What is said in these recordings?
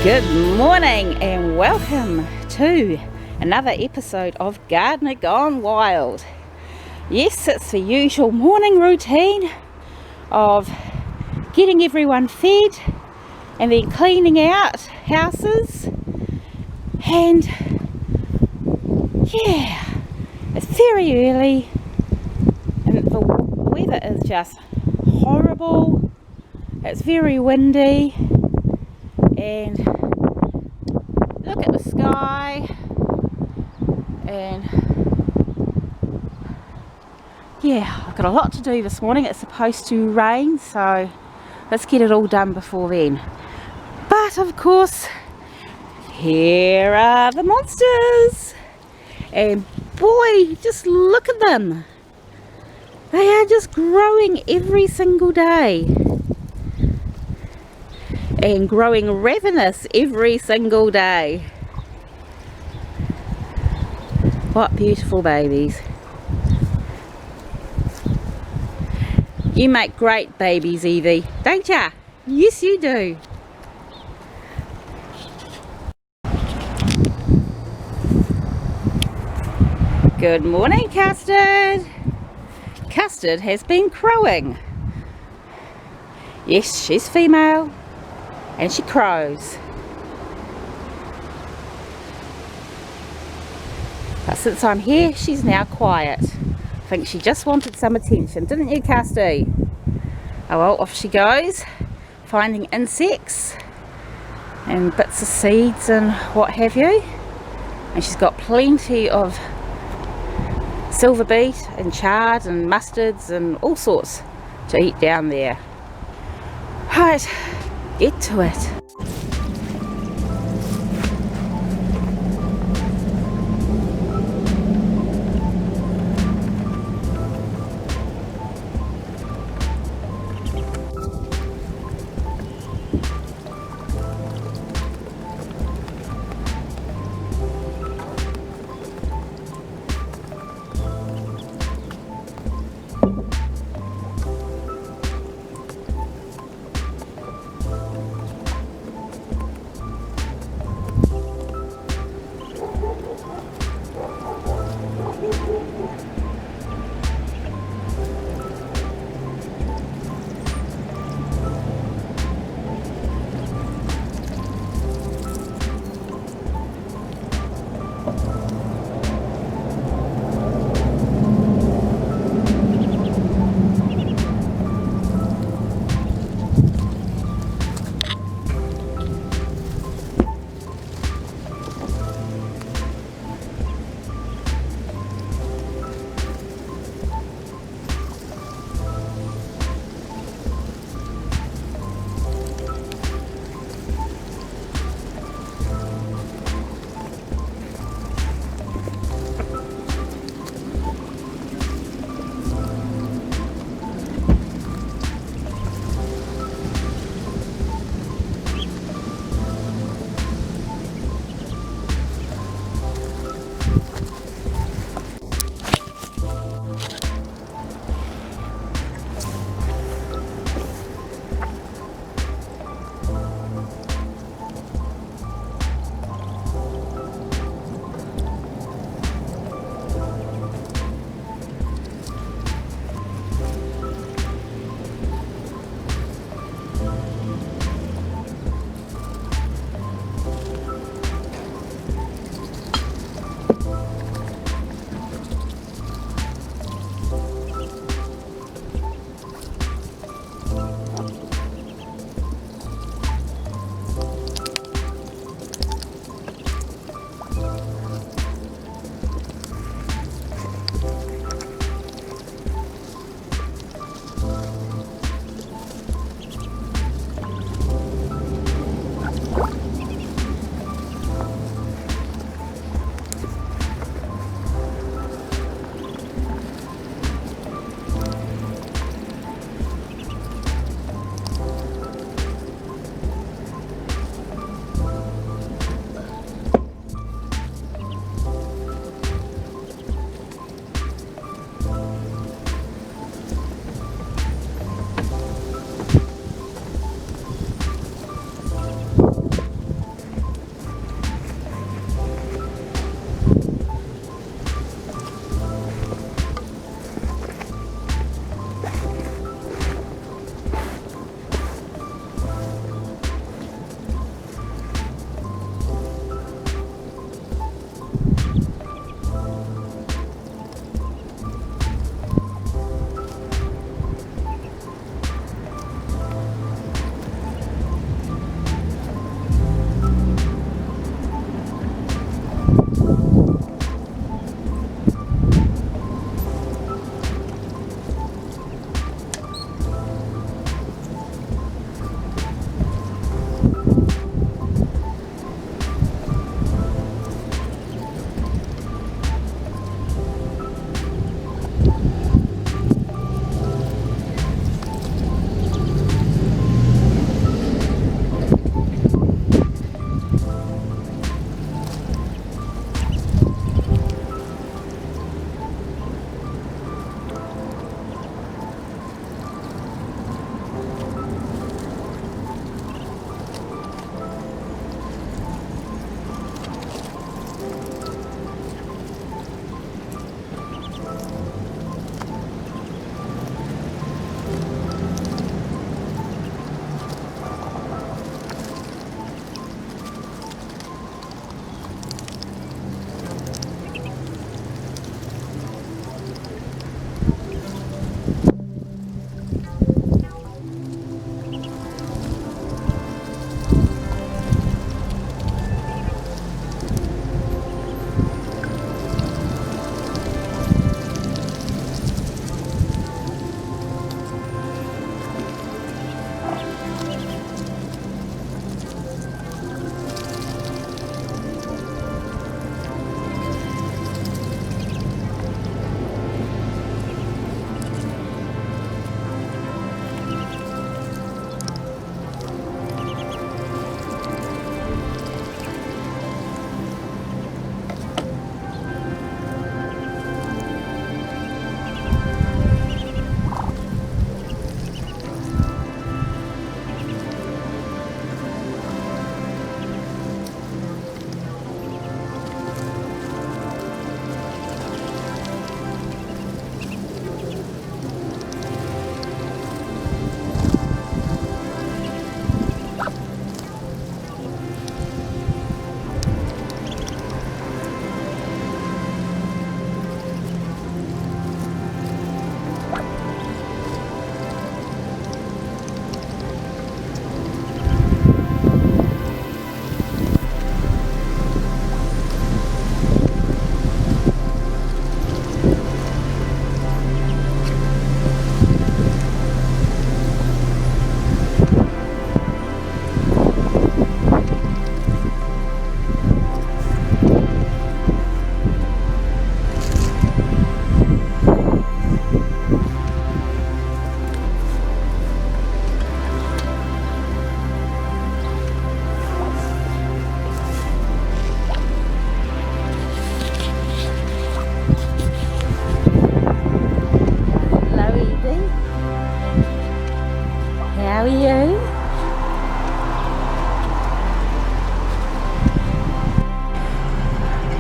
Good morning and welcome to another episode of Gardener Gone Wild. Yes, it's the usual morning routine of getting everyone fed and then cleaning out houses, and yeah, it's very early and the weather is just horrible. It's very windy, and look at the sky, and yeah, I've got a lot to do this morning. It's supposed to rain, so let's get it all done before then. But of course, here are the monsters, and boy, just look at them. They are just growing every single day and growing ravenous every single day. What beautiful babies. You make great babies, Evie, don't ya? Yes, you do. Good morning, Custard. Custard has been crowing. Yes, she's female and she crows. But since I'm here, she's now quiet. I think she just wanted some attention, didn't you, Custy? Oh well, off she goes, finding insects and bits of seeds and what have you. And she's got plenty of silver beet and chard and mustards and all sorts to eat down there. Right, get to it.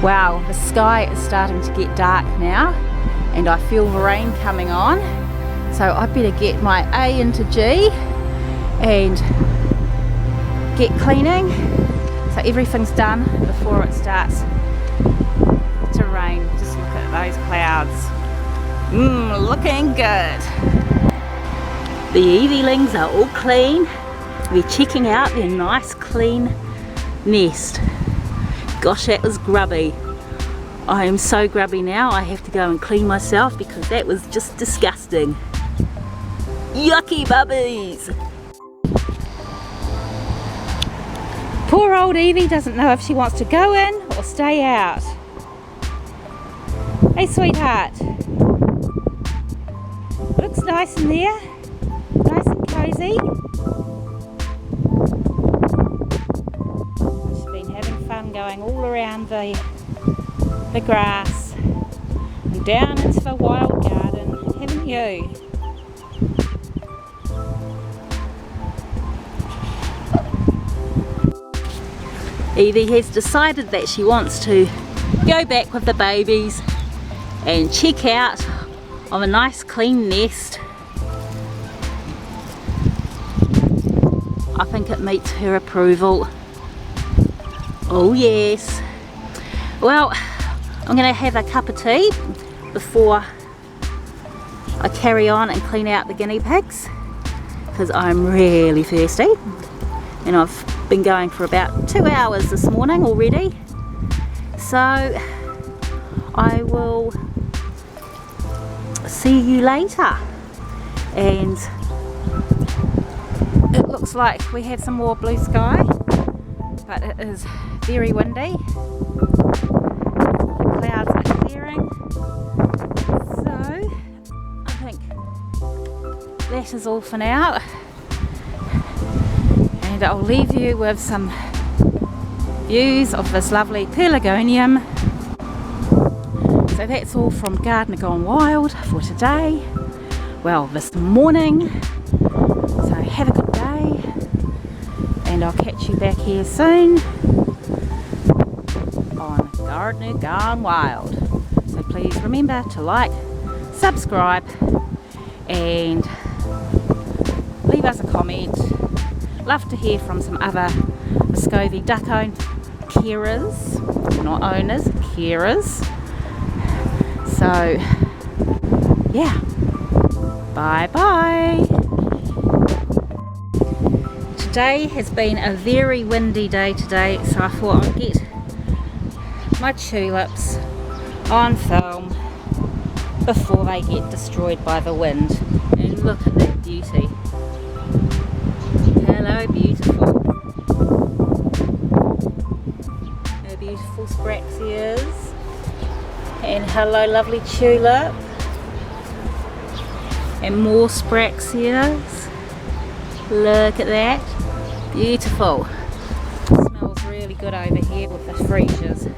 Wow, the sky is starting to get dark now and I feel the rain coming on, so I better get my A into G and get cleaning so everything's done before it starts to rain. Just look at those clouds. Looking good. The Evielings are all clean. We're checking out their nice clean nest. Gosh, that was grubby. I am so grubby now, I have to go and clean myself because that was just disgusting. Yucky bubbies! Poor old Evie doesn't know if she wants to go in or stay out. Hey sweetheart. Looks nice in there. Nice and cozy. She's been having fun going all around the grass and down into the wild garden, haven't you? Evie has decided that she wants to go back with the babies and check out of a nice clean nest. I think it meets her approval. Oh yes. Well, I'm going to have a cup of tea before I carry on and clean out the guinea pigs because I'm really thirsty and I've been going for about 2 hours this morning already. So I will see you later, and it looks like we have some more blue sky, but it is very windy. Clouds are clearing, so I think that is all for now, and I'll leave you with some views of this lovely pelargonium. So that's all from Gardener Gone Wild for today, well, this morning. So have a good day and I'll catch you back here soon on Gardener Gone Wild. So please remember to like, subscribe and leave us a comment. Love to hear from some other Muscovy duck carers, not owners, carers. So yeah, bye bye. Today has been a very windy day today, so I thought I'd get my tulips on film before they get destroyed by the wind. And look at that beauty. Hello beautiful. Her beautiful spraxias. And hello lovely tulip. And more spraxias. Look at that. Beautiful. Smells really good over here with the freesias.